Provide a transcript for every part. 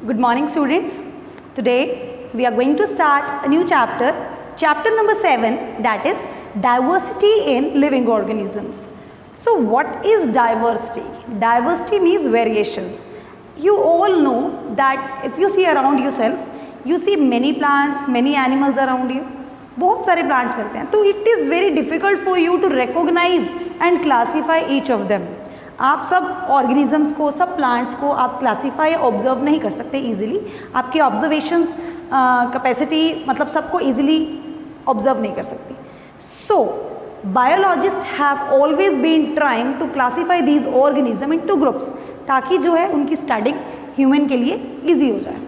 Good morning, students. Today we are going to start a new chapter, chapter number 7, that is diversity in living organisms. So what is diversity? Diversity means variations. You all know that if you see around yourself, you see many plants, many animals around you. बहुत सारे plants मिलते हैं, तो it is very difficult for you to recognize and classify each of them. आप सब organisms को, सब plants को आप क्लासीफाई ऑब्जर्व नहीं कर सकते इजीली. आपकी ऑब्जर्वेशंस कैपेसिटी मतलब सबको इजीली ऑब्जर्व नहीं कर सकती. So biologists have always been trying to classify these organism into groups, ताकि जो है उनकी स्टडिंग ह्यूमन के लिए ईजी हो जाए.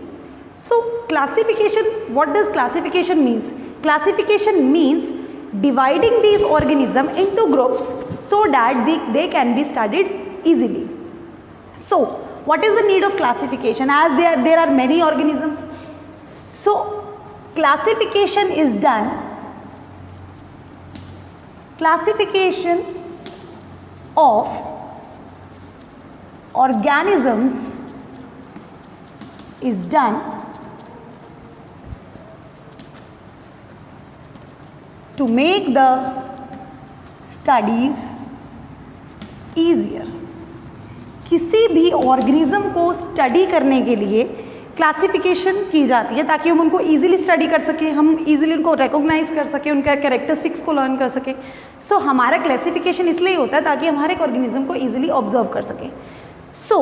सो classification, what does classification means? Classification means dividing these organisms into groups so that they can be studied easily. So what is the need of classification, as there are many organisms? So classification is done, classification of organisms is done to make the studies easier. किसी भी organism को study करने के लिए classification की जाती है ताकि हम उनको इजीली स्टडी कर सकें, हम इजीली उनको रिकॉग्नाइज कर सकें, उनका कैरेक्टरिस्टिक्स को लर्न कर सकें. सो हमारा क्लासिफिकेशन इसलिए होता है ताकि हम हर एक ऑर्गेनिज्म को इजीली ऑब्जर्व कर सकें. सो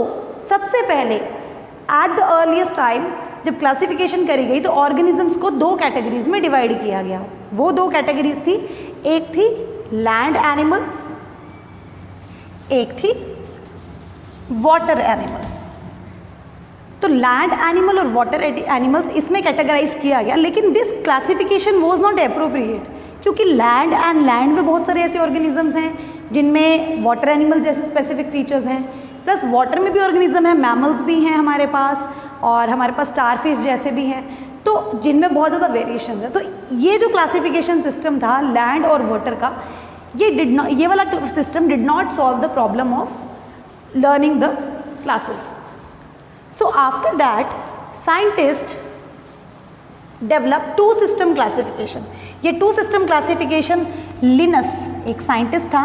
सबसे पहले एट द अर्लीस्ट टाइम जब क्लासिफिकेशन करी गई तो ऑर्गेनिजम्स को दो कैटेगरीज में डिवाइड किया गया. वो दो कैटेगरीज थी, एक थी लैंड एनिमल, एक थी वाटर एनिमल. तो लैंड एनिमल और वाटर एनिमल्स इसमें कैटेगराइज किया गया, लेकिन this classification was not appropriate, क्योंकि लैंड में बहुत सारे ऐसे ऑर्गेनिजम्स हैं जिनमें वाटर एनिमल जैसे स्पेसिफिक फीचर्स हैं, प्लस वाटर में भी ऑर्गेनिज्म है, मैमल्स भी हैं हमारे पास, और हमारे पास स्टारफिश जैसे भी हैं, तो जिनमें बहुत ज़्यादा वेरिएशन है. तो ये जो क्लासिफिकेशन सिस्टम था लैंड और वाटर का, ये वाला system did not solve the problem of learning the classes. So after that scientist develop two system classification. ये टू सिस्टम क्लासिफिकेशन लिनस, एक साइंटिस्ट था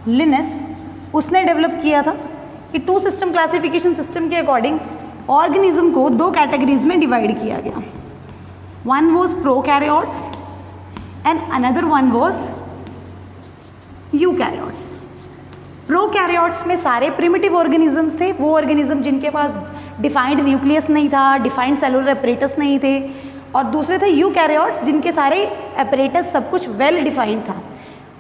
लिनस, उसने डेवलप किया था कि टू सिस्टम क्लासिफिकेशन सिस्टम के अकॉर्डिंग ऑर्गेनिज्म को दो कैटेगरीज में डिवाइड किया गया. One was prokaryotes and another one was eukaryotes. Prokaryotes में सारे प्रिमिटिव ऑर्गेनिजम्स थे, वो ऑर्गेनिज्म जिनके पास डिफाइंड न्यूक्लियस नहीं था, डिफाइंड सेलुलर अपरेटस नहीं थे, और दूसरे थे यूकैरियोट्स जिनके सारे अपरेटस सब कुछ वेल डिफाइंड था.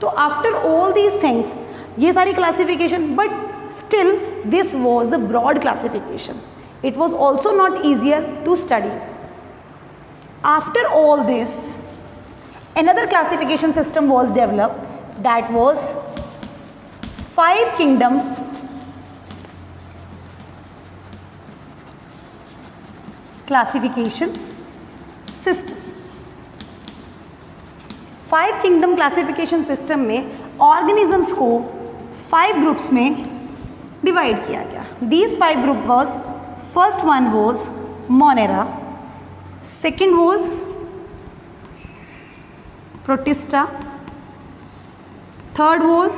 तो आफ्टर ऑल दीज थिंग्स, ये सारी classification, but still this was a broad classification. It was also not easier to study. After all this, another classification system was developed, that was five kingdom classification system. Five kingdom classification system में organisms को 5 groups में divide किया गया. These 5 group was, first one was Monera, second was protista, third was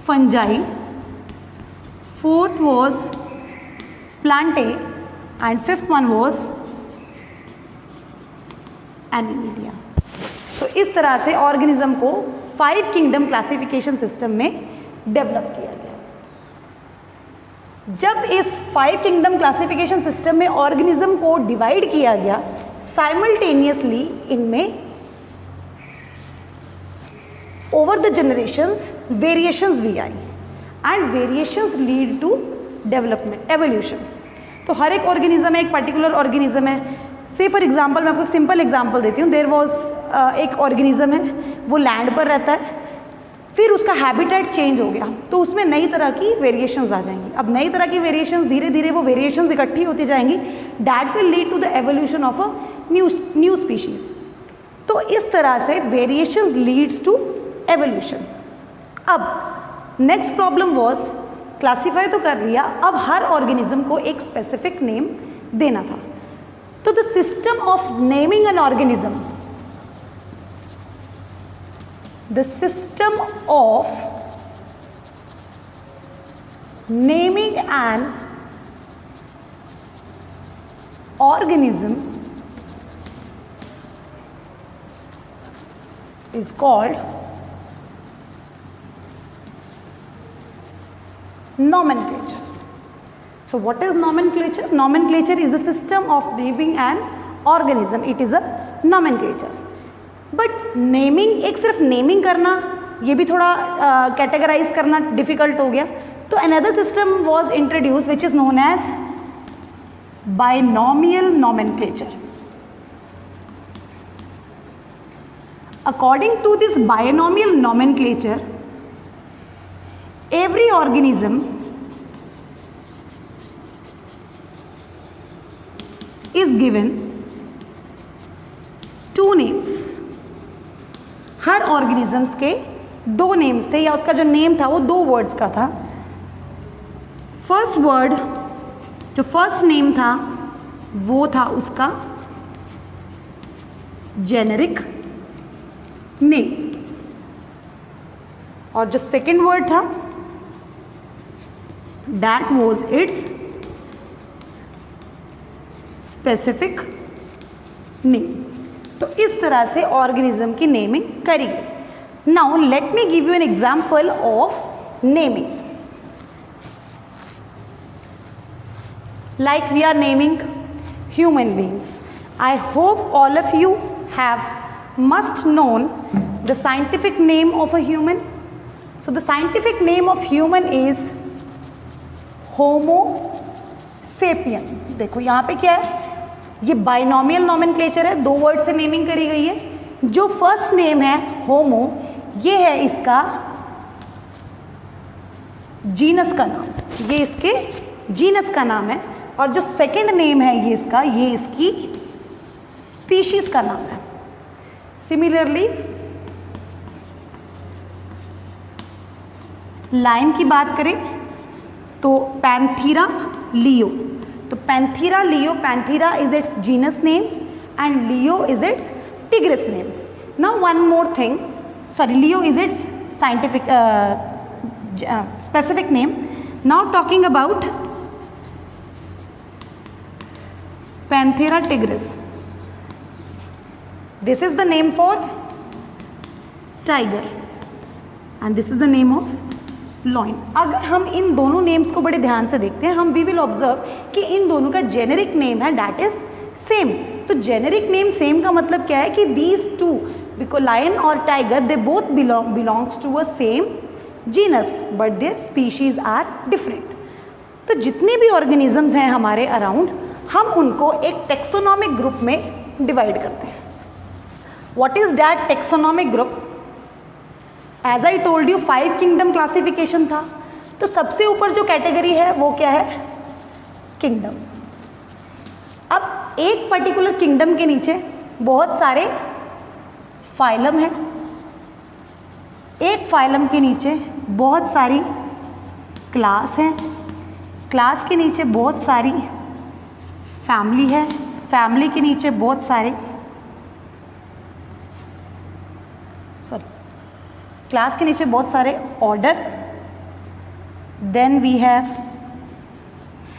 fungi, fourth was Plantae, and fifth one was Animalia. तो इस तरह से organism को 5 किंगडम क्लासिफिकेशन सिस्टम में डेवलप किया गया. जब इस 5 किंगडम क्लासिफिकेशन सिस्टम में ऑर्गेनिज्म को डिवाइड किया गया, साइमल्टेनियसली इनमें ओवर द जनरेशंस वेरिएशंस भी आई, and variations lead to development, evolution. तो हर एक ऑर्गेनिज्म है, एक पर्टिकुलर ऑर्गेनिज्म है. से फॉर एग्जांपल मैं आपको एक सिंपल एग्जांपल देती हूँ. देयर वाज एक ऑर्गेनिज्म है, वो लैंड पर रहता है, फिर उसका हैबिटेट चेंज हो गया, तो उसमें नई तरह की वेरिएशंस आ जाएंगी. अब नई तरह की वेरिएशंस, धीरे धीरे वो वेरिएशंस इकट्ठी होती जाएंगी, that will lead to the evolution of a new species. तो इस तरह से वेरिएशंस लीड्स टू एवोल्यूशन. अब नेक्स्ट प्रॉब्लम वाज, क्लासीफाई तो कर लिया, अब हर ऑर्गेनिज्म को एक स्पेसिफिक नेम देना था। तो the system of naming an organism, the system of naming an organism is called nomenclature. So what is nomenclature? Nomenclature is the system of naming an organism. It is a nomenclature. But naming, एक सिर्फ naming करना, ये भी थोड़ा categorize करना difficult हो गया. तो another system was introduced which is known as binomial nomenclature. According to this binomial nomenclature, every organism is given two names. Her organisms के दो names थे, या उसका जो name था वो दो words का था. फर्स्ट वर्ड, जो फर्स्ट नेम था वो था उसका जेनेरिक नेम, और जो सेकेंड वर्ड था that was it's specific name. तो इस तरह से ऑर्गेनिज्म की नेमिंग करी गई. Now let me give you an example of naming. Like we are naming human beings. I hope all of you must known the scientific name of a human. So the scientific name of human is Homo sapien. देखो यहाँ पे क्या है, ये binomial nomenclature है, दो word से naming करी गई है. जो फर्स्ट नेम है होमो, ये है इसका जीनस का नाम, ये इसके जीनस का नाम है. और जो सेकंड नेम है ये इसका, ये इसकी स्पीशीज का नाम है. सिमिलरली लाइन की बात करें तो पैंथीरा लियो, तो Panthera leo, Panthera is its genus names and leo is its tigris name. Now one more thing, sorry, leo is its scientific specific name. Now talking about Panthera tigris. This is the name for tiger and this is the name of lion. अगर हम इन दोनों names को बड़े ध्यान से देखते हैं, हम we will observe कि इन दोनों का जेनेरिक नेम है that is same. तो जेनेरिक नेम सेम का मतलब क्या है कि these two, because lion और tiger they both belongs to a same genus but their species are different. तो जितने भी organisms हैं हमारे अराउंड, हम उनको एक टेक्सोनॉमिक ग्रुप में डिवाइड करते हैं. What is that taxonomic group? As I told you 5 kingdom classification था. तो सबसे ऊपर जो कैटेगरी है वो क्या है? किंगडम. अब एक पर्टिकुलर किंगडम के नीचे बहुत सारे फाइलम हैं, एक फाइलम के नीचे बहुत सारी क्लास हैं, क्लास के नीचे बहुत सारी फैमिली है, फैमिली के नीचे बहुत सारे क्लास के नीचे बहुत सारे order, then we have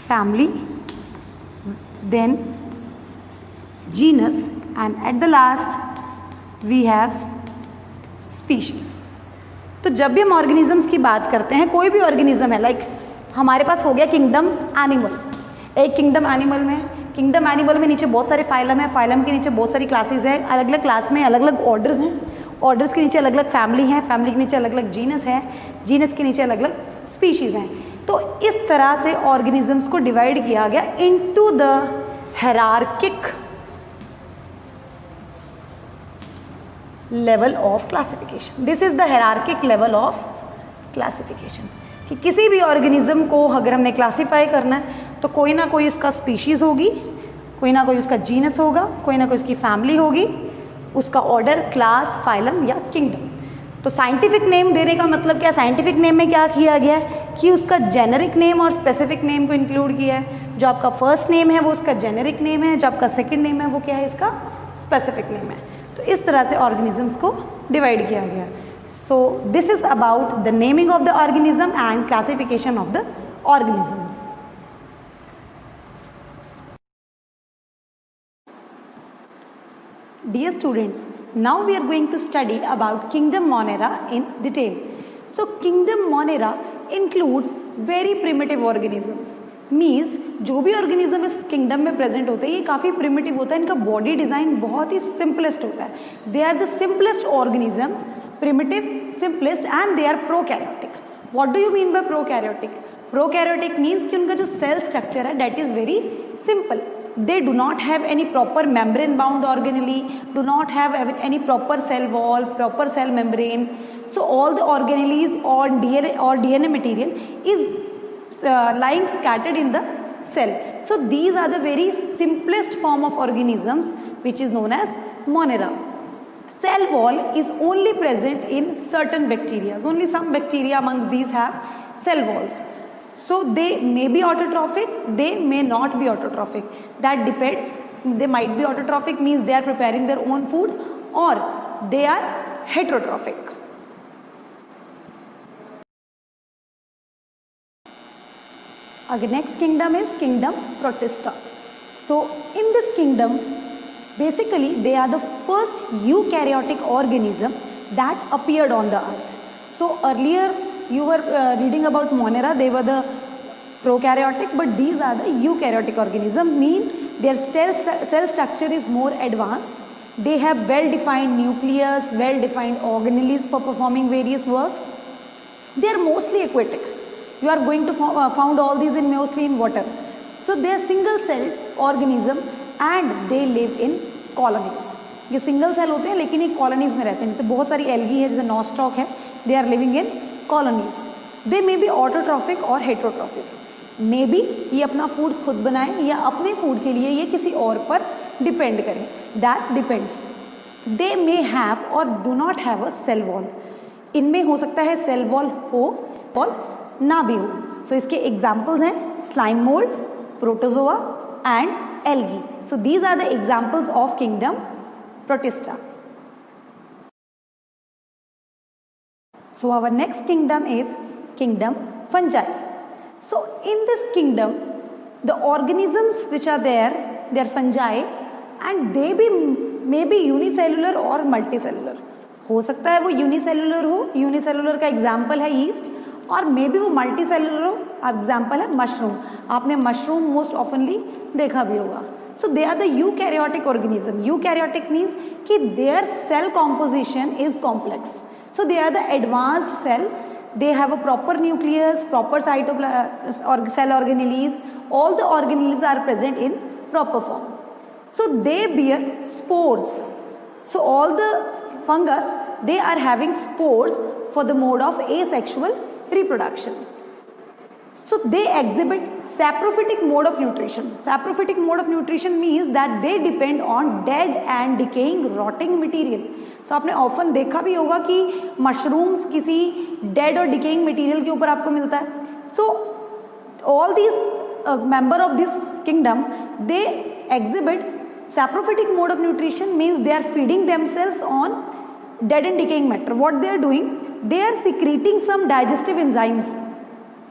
family, then genus and at the last we have species. तो जब भी हम ऑर्गेनिजम्स की बात करते हैं, कोई भी ऑर्गेनिज्म है, लाइक हमारे पास हो गया किंगडम एनिमल, एक किंगडम एनिमल में, किंगडम एनिमल में नीचे बहुत सारे फाइलम है, फाइलम के नीचे बहुत सारी क्लासेस हैं, अलग अलग क्लास में अलग अलग ऑर्डर्स हैं, ऑर्डर्स के नीचे अलग अलग फैमिली है, फैमिली के नीचे अलग अलग जीनस है, जीनस के नीचे अलग अलग स्पीशीज़ हैं. तो इस तरह से ऑर्गेनिजम्स को डिवाइड किया गया into the hierarchic level of classification. This is the hierarchic level of classification. कि किसी भी ऑर्गेनिज्म को अगर हमने क्लासीफाई करना है तो कोई ना कोई उसका स्पीशीज़ होगी, कोई ना कोई उसका जीनस होगा, कोई ना कोई उसकी फैमिली होगी, उसका ऑर्डर, क्लास, फाइलम या किंगडम. तो साइंटिफिक नेम देने का मतलब क्या, साइंटिफिक नेम में क्या किया गया है कि उसका जेनेरिक नेम और स्पेसिफिक नेम को इंक्लूड किया है। जो आपका फर्स्ट नेम है वो उसका जेनेरिक नेम है, जो आपका सेकंड नेम है वो क्या है, इसका स्पेसिफिक नेम है। तो इस तरह से ऑर्गेनिजम्स को डिवाइड किया गया। सो this is about the naming of the organism and classification of the organisms. Dear students, now we are going to study about kingdom Monera in detail. So kingdom Monera includes very primitive organisms. Means जो भी organism इस kingdom में present होते हैं ये काफ़ी primitive होता है, इनका body design बहुत ही simplest होता है। They are the simplest organisms, primitive, simplest and they are prokaryotic. What do you mean by prokaryotic? Prokaryotic means कि उनका जो cell structure है that is very simple. They do not have any proper membrane bound organelle, do not have any proper cell wall, proper cell membrane. So all the organelles or DNA material is lying scattered in the cell. So these are the very simplest form of organisms which is known as Monera. Cell wall is only present in certain bacteria. Only some bacteria amongst these have cell walls. So they may be autotrophic, they may not be autotrophic. That depends. They might be autotrophic means they are preparing their own food, or they are heterotrophic. Again, next kingdom is kingdom Protista. So in this kingdom, basically they are the first eukaryotic organism that appeared on the earth. So earlier you were reading about Monera, they were the prokaryotic, but these are the eukaryotic organisms, mean their cell structure is more advanced. They have well-defined nucleus, well-defined organelles for performing various works. They are mostly aquatic. You are going to found all these in mostly in water. So they are single-celled organism and they live in colonies. ये single cell होते हैं लेकिन ये colonies में रहते हैं, जैसे बहुत सारी algae है, जैसे nostoc है, they are living in colonies. They may be autotrophic or heterotrophic. May be ये अपना फूड खुद बनाएं या अपने फूड के लिए ये किसी और पर डिपेंड करें. That depends. They may have or do not have a cell wall. इनमें हो सकता है cell wall हो और ना भी हो. So इसके examples हैं slime molds, protozoa and algae. So these are the examples of kingdom Protista. So our next kingdom is kingdom fungi. So in this kingdom, the organisms which are there, they are fungi and they may be unicellular or multicellular. हो सकता है वो unicellular हो, unicellular का example है yeast, और may be वो multicellular हो, example है mushroom. आपने mushroom most oftenly देखा भी होगा. So they are the eukaryotic organism. Eukaryotic means कि their cell composition is complex. So they are the advanced cell. They have a proper nucleus, proper cytoplasm or cell organelles. All the organelles are present in proper form. So they bear spores. So all the fungus, they are having spores for the mode of asexual reproduction. So they exhibit saprophytic mode of nutrition. Saprophytic mode of nutrition means that they depend on dead and decaying rotting material. So आपने often देखा भी होगा कि mushrooms किसी dead और decaying material के ऊपर आपको मिलता है. So all these member of this kingdom, they exhibit saprophytic mode of nutrition, means they are feeding themselves on dead and decaying matter. What they are doing? They are secreting some digestive enzymes.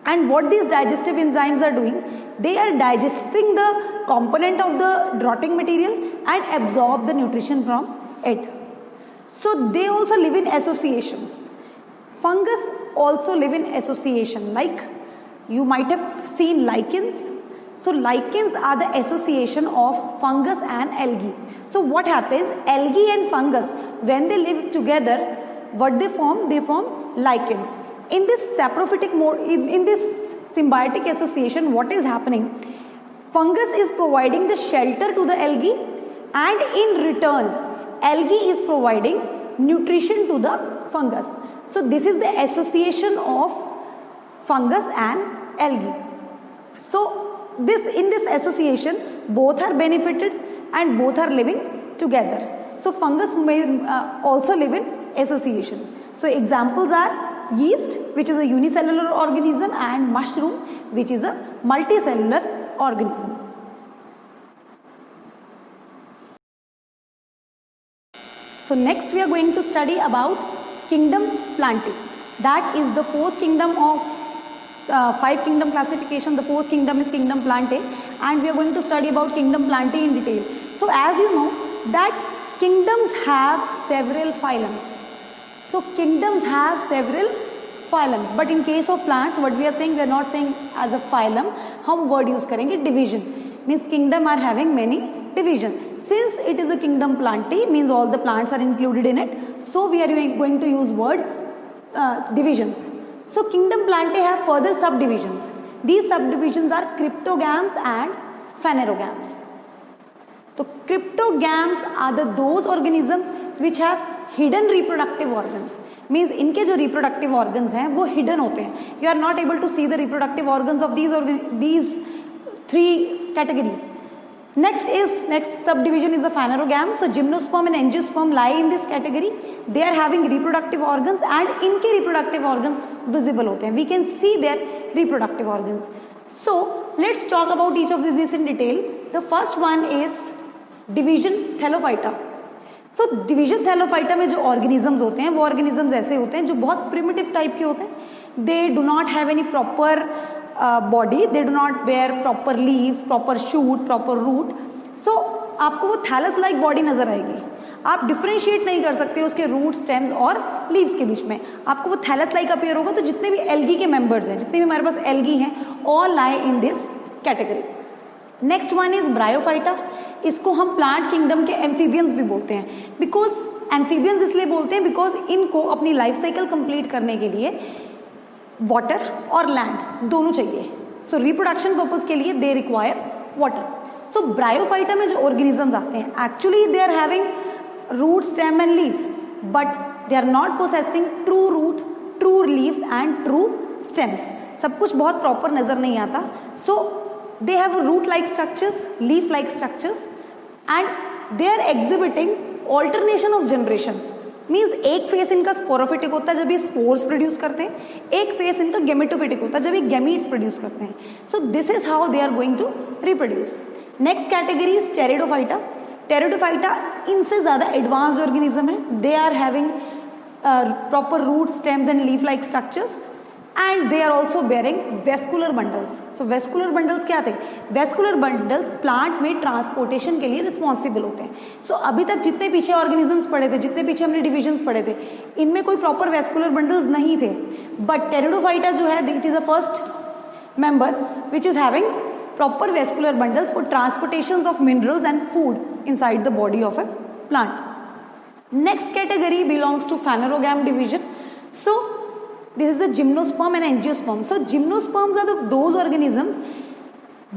And what these digestive enzymes are doing, they are digesting the component of the rotting material and absorb the nutrition from it. So they also live in association. Fungus also live in association, like you might have seen lichens. So lichens are the association of fungus and algae. So what happens, algae and fungus, when they live together, what they form? They form lichens. In this saprophytic mode, in this symbiotic association, what is happening? Fungus is providing the shelter to the algae, and in return, algae is providing nutrition to the fungus. So this is the association of fungus and algae. So in this association, both are benefited and both are living together. So fungus may also live in association. So examples are yeast, which is a unicellular organism, and mushroom, which is a multicellular organism. So next we are going to study about kingdom Plantae. That is the fourth kingdom of 5 kingdom classification. The fourth kingdom is kingdom Plantae, and we are going to study about kingdom Plantae in detail. So as you know that kingdoms have several phylums. So kingdoms have several phylums, but in case of plants, what we are saying, we are not saying as a phylum. हम word use करेंगे division. Means kingdom are having many division. Since it is a kingdom Plantae, means all the plants are included in it. So we are going to use word divisions. So kingdom Plantae have further subdivisions. These subdivisions are cryptogams and phanerogams. So cryptogams are those organisms which have hidden reproductive organs. Means इनके जो reproductive organs हैं वो hidden होते हैं. You are not able to see the reproductive organs of these 3 categories. Next subdivision is the phanerogam. So gymnosperm and angiosperm lie in this category. They are having reproductive organs, and इनके reproductive organs visible होते हैं. We can see their reproductive organs. So let's talk about each of these in detail. The first one is division Thallophyta. So division Thallophyta में जो organisms होते हैं वो organisms ऐसे होते हैं जो बहुत primitive type के होते हैं. They do not have any proper body. They do not bear proper leaves, proper shoot, proper root. So आपको वो thallus like body नजर आएगी. आप डिफ्रेंशिएट नहीं कर सकते उसके रूट, स्टेम्स और लीव्स के बीच में. आपको वो थैलस लाइक अपीयर होगा. तो जितने भी एल्गी के मेंबर्स हैं, जितने भी हमारे पास एल्गी हैं, all lie in this category. Next one is bryophyta. इसको हम प्लांट किंगडम के एम्फीबियंस भी बोलते हैं. बिकॉज एम्फीबियंस इसलिए बोलते हैं बिकॉज इनको अपनी लाइफ साइकिल कंप्लीट करने के लिए वाटर और लैंड दोनों चाहिए. सो रिप्रोडक्शन पर्पज के लिए they require water. So bryophyta में जो ऑर्गेनिजम्स आते हैं, actually they are having root, stem and leaves, but they are not possessing true root, true leaves and true stems. सब कुछ बहुत proper नजर नहीं आता. So they have root like structures, leaf like structures, and they are exhibiting alternation of generations. Means एक face इनका sporophytic होता है जब ये स्पोर्स प्रोड्यूस करते हैं, एक फेस इनका गेमेटोफिटिक होता है जब ये गैमीट्स प्रोड्यूस करते हैं. So this is how they are going to reproduce. Next category is pteridophyta. Pteridophyta इनसे ज़्यादा एडवांस्ड ऑर्गेनिज्म है. They are having proper root, stems and leaf like structures, and they are also bearing vascular bundles. So vascular bundles क्या थे? Vascular bundles plant में transportation के लिए responsible होते हैं. सो अभी तक जितने पीछे ऑर्गेनिजम्स पढ़े थे, जितने पीछे हमने डिविजन्स पढ़े थे, इनमें कोई प्रॉपर वेस्कुलर बंडल्स नहीं थे. बट टेरिडोफाइटा जो है, it is the first member which is having proper vascular bundles for transportations of minerals and food inside the body of a plant. Next category belongs to phanerogam division. So this is the gymnosperm and angiosperm. So gymnosperms are those organisms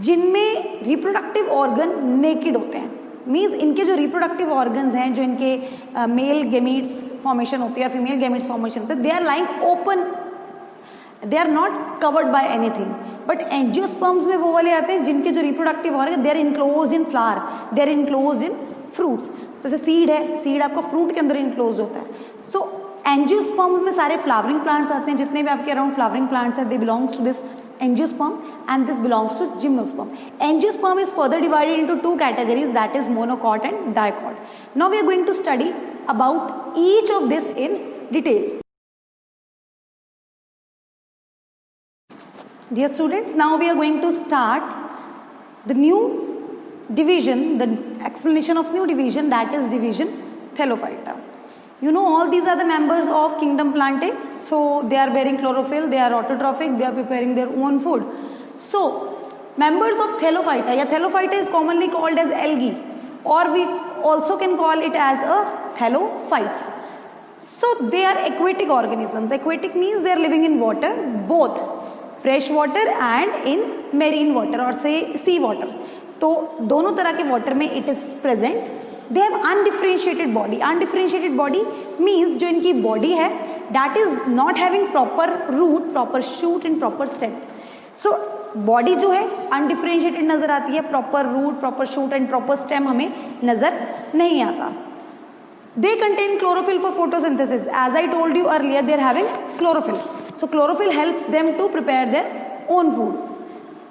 जिनमें reproductive organ naked होते हैं. Means इनके जो reproductive organs हैं, जो इनके mail gametes formation होती है या फीमेल गेमीट्स फॉर्मेशन होता है, they are lying open, they are not covered by anything. But angiosperms में वो वाले आते हैं जिनके जो reproductive organ, they are enclose in flower, they are enclose in fruits. जैसे सीड है, सीड आपका फ्रूट के अंदर इनक्लोज होता है. सो एंजियोस्पर्म्स में सारे फ्लावरिंग प्लांट्स आते हैं. जितने भी आपके अराउंड फ्लावरिंग प्लांट्स हैं, they belongs to this angiosperm, and this belongs to gymnosperm. Angiosperm is further divided into 2 categories, that is monocot and dicot. Now we are going to study about each of this in detail. Dear students, now we are going to start the new division, the explanation of new division, that is division Thallophyta. You know, all these are the members of kingdom Plantae. So they are bearing chlorophyll, they are autotrophic, they are preparing their own food. So members of Thallophyta, या Thallophyta is commonly called as algae, or we also can call it as a thallophytes. So they are aquatic organisms. Aquatic means they are living in water, both fresh water and in marine water or say sea water. तो दोनों तरह के water में it is present. They have undifferentiated body. Undifferentiated body means जो इनकी body है, that is not having proper root, proper shoot and proper stem. So body जो है undifferentiated नजर आती है, proper root, proper shoot and proper stem हमें नजर नहीं आता. They contain chlorophyll for photosynthesis. As I told you earlier, they are having chlorophyll. So chlorophyll helps them to prepare their own food.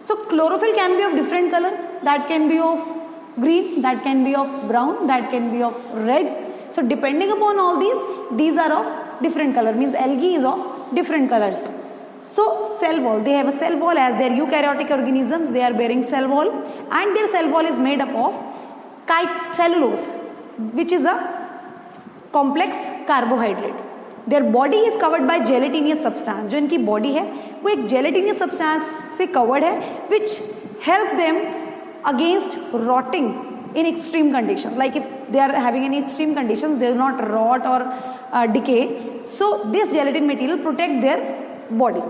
So chlorophyll can be of different color. That can be of green, that can be of brown, that can be of red. So depending upon all these are of different color, means algae is of different colors. So cell wall, they have a cell wall. As they are eukaryotic organisms, they are bearing cell wall, and their cell wall is made up of cellulose, which is a complex carbohydrate. Their body is covered by gelatinous substance. जो इनकी body है वो एक gelatinous substance से covered है, which help them against rotting in extreme conditions. Like if they are having any extreme conditions, they will not rot or decay. So this gelatin material protect their body.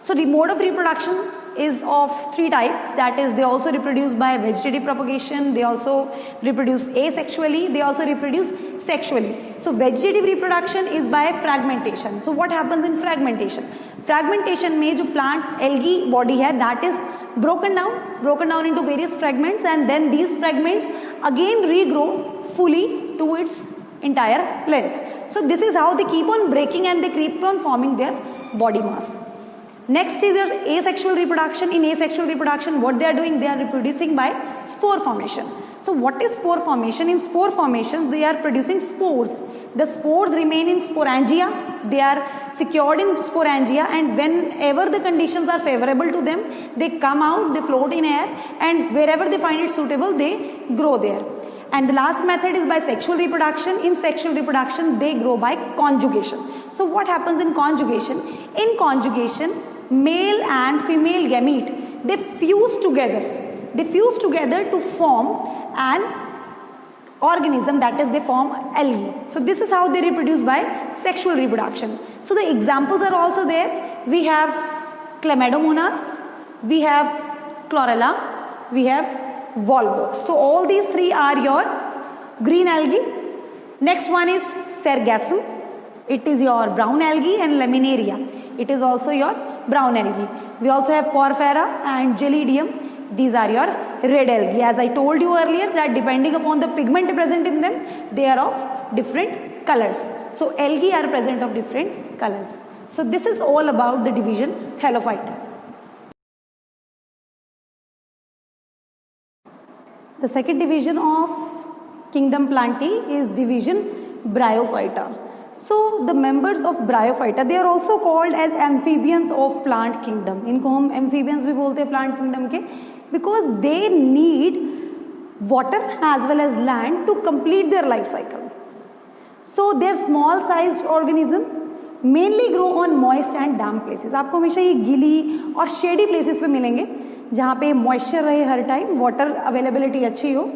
So the mode of reproduction is of 3 types. That is, they also reproduce by vegetative propagation, they also reproduce asexually, they also reproduce sexually. So vegetative reproduction is by fragmentation. So what happens in fragmentation? Fragmentation में जो plant algae body है, that is broken down into various fragments, and then these fragments again regrow fully to its entire length. So this is how they keep on breaking and they keep on forming their body mass. Next is your asexual reproduction. In asexual reproduction, what they are doing? They are reproducing by spore formation. So what is spore formation? In spore formation, they are producing spores. The spores remain in sporangia. They are secured in sporangia, and whenever the conditions are favorable to them, they come out, they float in air, and wherever they find it suitable, they grow there. And the last method is by sexual reproduction. In sexual reproduction, they grow by conjugation. So what happens in conjugation? In conjugation, male and female gamete, they fuse together. They fuse together to form an organism, that is, they form algae. So this is how they reproduce by sexual reproduction. So the examples are also there. We have Chlamydomonas, we have Chlorella, we have Volvox. So all these 3 are your green algae. Next one is Sargassum. It is your brown algae, and Laminaria. It is also your brown algae. We also have Porphyra and Gelidium. These are your red algae. As I told you earlier that depending upon the pigment present in them, they are of different colors. So algae are present of different colors. So this is all about the division Thallophyta. The second division of kingdom Plantae is division Bryophyta. So the members of Bryophyta, they are also called as amphibians of plant kingdom. इनको हम amphibians भी बोलते हैं plant kingdom के, because they need water as well as land to complete their life cycle. So they are small sized organism, mainly grow on moist and damp places. आपको हमेशा ये गीली और shady places पे मिलेंगे जहाँ पे moisture रहे हर time, water availability अच्छी हो.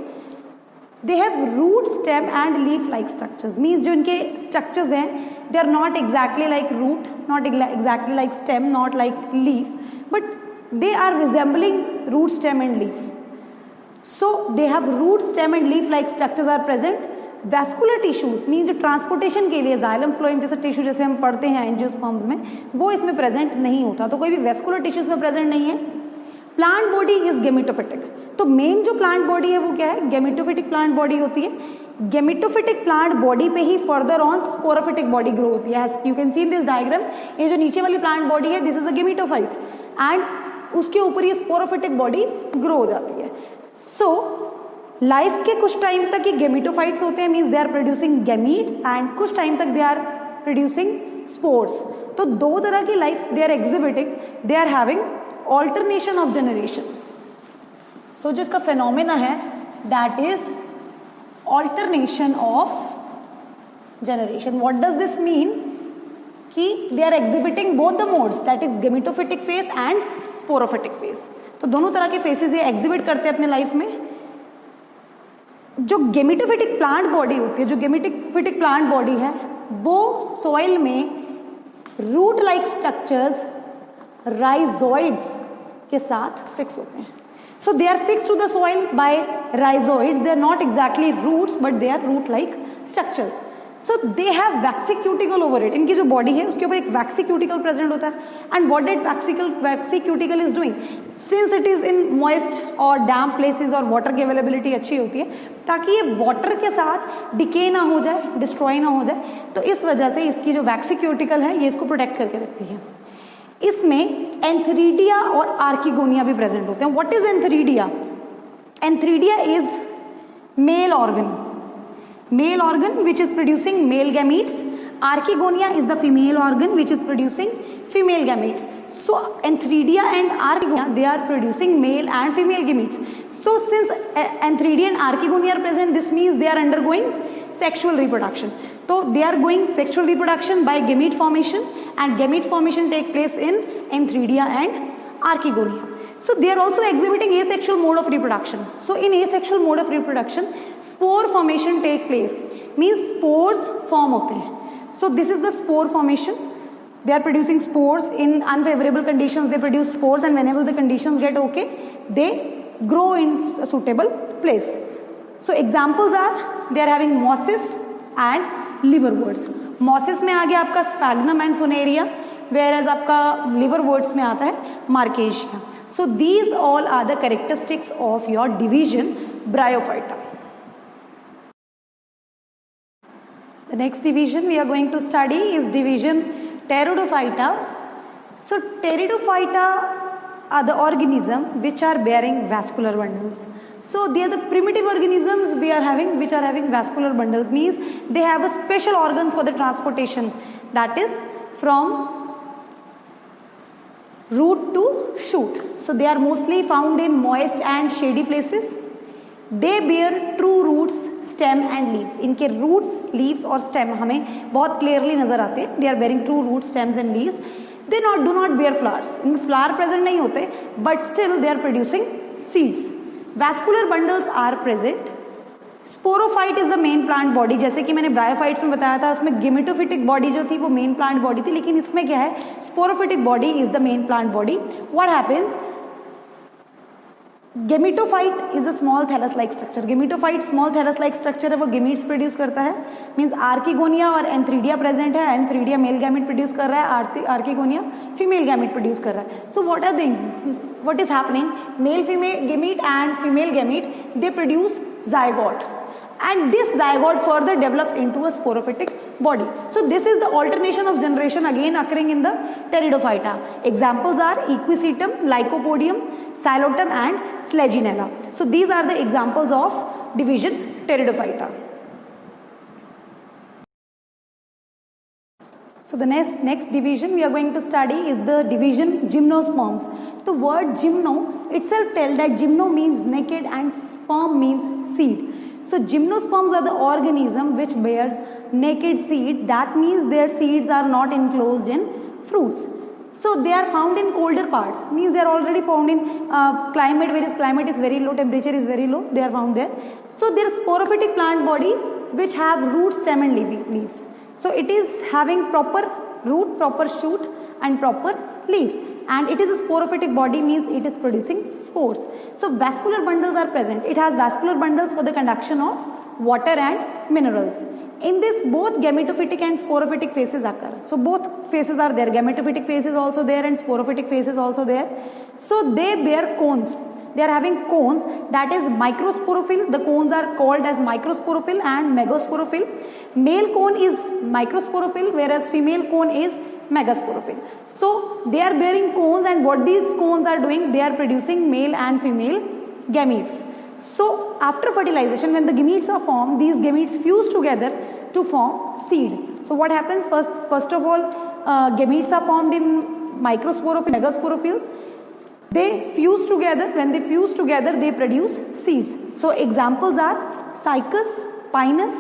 They have root, stem and leaf like structures. Means जो इनके structures हैं, they are not exactly like root, not exactly like stem, not like leaf, but they are resembling root, stem and leaf. So they have root, stem and leaf like structures are present. Vascular tissues means जो transportation के लिए xylem phloem जैसा tissue जैसे हम पढ़ते हैं angiosperms में, वो इसमें present नहीं होता. तो कोई भी vascular tissues में present नहीं है. Plant body is gametophytic. तो मेन जो प्लांट बॉडी है वो क्या है? गेमेटोफिटिक प्लांट बॉडी होती है. गेमेटोफिटिक प्लांट बॉडी पे ही further on sporophytic body grow होती है. You can see in this diagram, ये जो नीचे वाली प्लांट बॉडी है, this is a gametophyte, and उसके ऊपर ये स्पोरोफिटिक बॉडी ग्रो हो जाती है. सो लाइफ के कुछ टाइम तक ये गेमेटोफाइट्स होते हैं, means they are producing gametes, and कुछ टाइम तक दे आर प्रोड्यूसिंग स्पोर्स. तो 2 तरह की life they are exhibiting. They are having alternation of generation. So जो इसका phenomena है, that is alternation of generation. What does this mean? कि they are exhibiting both the modes, that is gametophytic phase and sporophytic phase. तो दोनों तरह के phases ये exhibit करते हैं अपने life में. जो gametophytic plant body होती है, जो gametophytic plant body है, वो soil में root like structures rhizoids के साथ फिक्स होते हैं. So they are fixed to the soil by rhizoids. They are not exactly roots, but they are root-like structures. So they have waxy cuticle over it, इनकी जो body है उसके ऊपर एक वैक्सीक्यूटिकल प्रेजेंट होता है. And what that waxy cuticle is doing, since it is in moist और damp places और वाटर की अवेलेबिलिटी अच्छी होती है ताकि ये वाटर के साथ डिके ना हो जाए, डिस्ट्रॉय ना हो जाए, तो इस वजह से इसकी जो वैक्सीक्यूटिकल है ये इसको प्रोटेक्ट करके रखती है. इसमें एंथरीडिया और आर्किगोनिया भी प्रेजेंट होते हैं. What is antheridia? Antheridia is male organ which is producing male gametes. Archegonia is the female organ which is producing female gametes. So Antheridia and Archegonia, they are producing male and female gametes. So since Antheridia and Archegonia are present, this means they are undergoing sexual reproduction. So they are going sexual reproduction by gamete formation, and gamete formation take place in Antheridia and Archegonia. So they are also exhibiting asexual mode of reproduction. So in asexual mode of reproduction, spore formation take place. Means spores form होते हैं. So this is the spore formation. They are producing spores in unfavorable conditions. They produce spores, and whenever the conditions get okay, they grow in a suitable place. So examples are, they are having mosses and liverworts. Mosses में आ गया आपका sphagnum and funaria, whereas आपका liverworts में आता है marcasia. So these all are the characteristics of your division Bryophyta. The next division we are going to study is division Pteridophyta. So Pteridophyta are the organisms which are bearing vascular bundles. So they are the primitive organisms we are having which are having vascular bundles, means they have a special organs for the transportation, that is from root to shoot. So they are mostly found in moist and shady places. They bear true roots, stem and leaves. इनके roots, leaves और stem हमें बहुत clearly नजर आते हैं. They are bearing true roots, stems and leaves. They do not bear flowers. इनमें flower present नहीं होते, but still they are producing seeds. Vascular bundles are present. Sporophyte is the main plant body. जैसे कि मैंने bryophytes में बताया था, उसमें गेमेटोफिटिक बॉडी जो थी वो मेन प्लांट बॉडी थी, लेकिन इसमें क्या है, sporophytic body is the main plant body. What happens, gametophyte is a small thallus like structure. Gametophyte small thallus like structure है, वो गेमीट्स प्रोड्यूस करता है. मींस आर्किगोनिया और एंथरीडिया प्रेजेंट है. एंथरीडिया मेल गैमेट प्रोड्यूस कर रहा है, आर्किगोनिया फीमेल गैमेट प्रोड्यूस कर रहा है. सो what is happening, male female gamete and female gamete, they produce zygote, and this zygote further develops into a sporophytic body. So this is the alternation of generation again occurring in the Pteridophyta. Examples are Equisetum, Lycopodium, Xylotum and Slegionella. So these are the examples of division Pteridophyta. So the next division we are going to study is the division Gymnosperms. The word gymno itself tells that gymno means naked and sperm means seed. So gymnosperms are the organism which bears naked seed. That means their seeds are not enclosed in fruits. So they are found in colder parts, means they are already found in climate where climate is very low, temperature is very low, they are found there. So there is sporophytic plant body which have root, stem and leaves. So it is having proper root, proper shoot and proper leaves, and it is a sporophytic body, means it is producing spores. So vascular bundles are present. It has vascular bundles for the conduction of water and minerals. In this both gametophytic and sporophytic phases occur. So both phases are there. Gametophytic phase is also there and sporophytic phase is also there. So they bear cones. They are having cones, that is microsporophyll. The cones are called as microsporophyll and megasporophyll. Male cone is microsporophyll, whereas female cone is megasporophyll. So they are bearing cones, and what these cones are doing, they are producing male and female gametes. So after fertilization, when the gametes are formed, these gametes fuse together to form seed. So what happens, first of all, gametes are formed in microsporophyll, megasporophylls. They fuse together. When they fuse together, they produce seeds. So examples are Cycas, Pinus,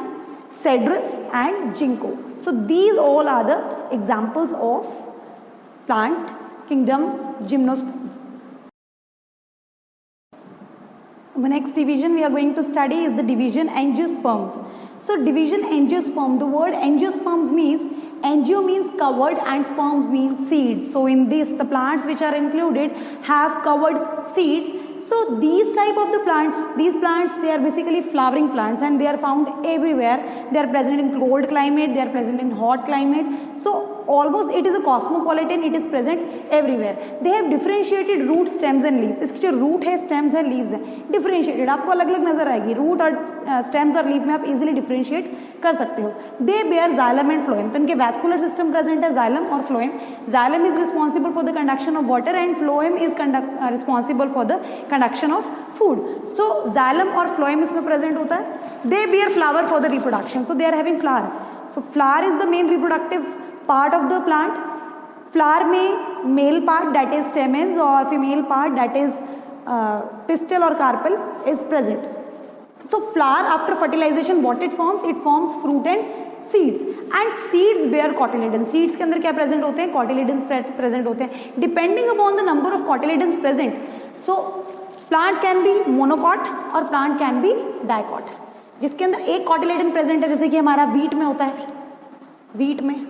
Cedrus and Ginkgo. So these all are the examples of plant kingdom Gymnosperm. The next division we are going to study is the division Angiosperms. So division Angiosperm, the word Angiosperms means, angio means covered and sperms means seeds. So in this, the plants which are included have covered seeds. So these type of the plants, these plants, they are basically flowering plants and they are found everywhere. They are present in cold climate, they are present in hot climate. So almost it is a cosmopolitan, it is present everywhere. They have differentiated root, stems and leaves. इसकी जो root है, stems है, leaves है, differentiated. आपको अलग अलग नजर आएगी, root और stems और leaf में आप easily differentiate कर सकते हो. They bear xylem and phloem. तो इनके vascular system present है xylem और phloem. Xylem is responsible for the conduction of water and phloem is responsible for the conduction of food. So xylem और phloem इसमें present होता है. They bear flower for the reproduction. So they are having flower. So flower is the main reproductive part of the plant. Flower में male part that is stamens और female part that is pistil or carpel is present. So flower after fertilization what it forms? It forms fruit and seeds. And seeds bear cotyledons. Seeds के अंदर क्या present होते हैं? Cotyledons present होते हैं. Depending upon the number of cotyledons present, so plant can be monocot और plant can be dicot. जिसके अंदर एक cotyledon present है, जैसे कि हमारा wheat में होता है, wheat में,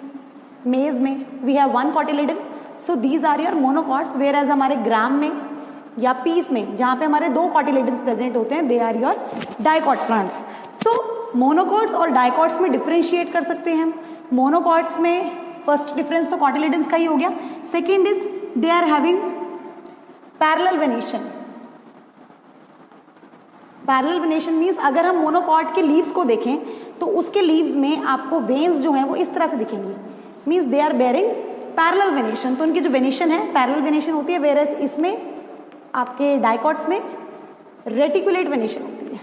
maize में we have one cotyledon. So these are your monocots, whereas हमारे gram में या peas में जहाँ पे हमारे दो cotyledons present होते हैं, they are your dicot plants. So monocots और dicots में differentiate कर सकते हैं हम. monocots में first difference तो cotyledons का ही हो गया. Second is they are having parallel venation. Parallel venation means अगर हम मोनोकॉट के लीव्स को देखें तो उसके लीव्स में आपको वेन्स जो हैं वो इस तरह से दिखेंगी, means they are bearing parallel venation. तो उनकी जो वेनेशन है पैरेलल वेनेशन होती है, वेरएस इसमें आपके डाइकॉट्स में रेटिकुलेट वेनेशन होती है.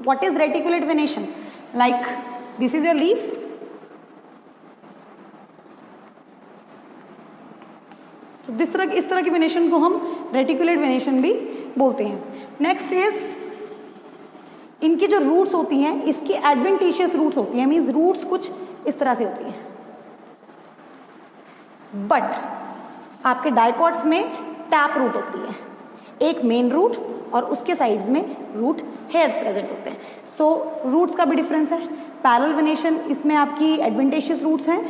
What is reticulate venation? Like this is your leaf, तो इस तरह की वेनेशन को हम रेटिकुलेट वेनेशन भी बोलते हैं. नेक्स्ट इज इनकी जो रूट्स होती हैं इसकी एडवेंटिशियस रूट्स होती हैं, मीन्स रूट्स कुछ इस तरह से होती हैं. बट आपके डाइकॉट्स में टैप रूट होती है, एक मेन रूट और उसके साइड्स में रूट हेयर्स प्रेजेंट होते हैं. सो रूट्स का भी डिफरेंस है. पैरेलल वेनेशन इसमें आपकी एडवेंटिशियस रूट्स हैं,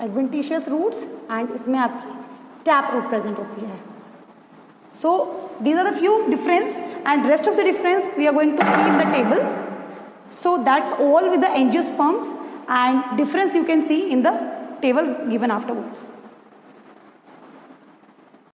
एडवेंटिशियस रूट्स, एंड इसमें आपकी टैप रूट प्रेजेंट होती है. So these are the few difference and rest of the difference we are going to see in the table. So that's all with the angiosperms, and difference you can see in the table given afterwards.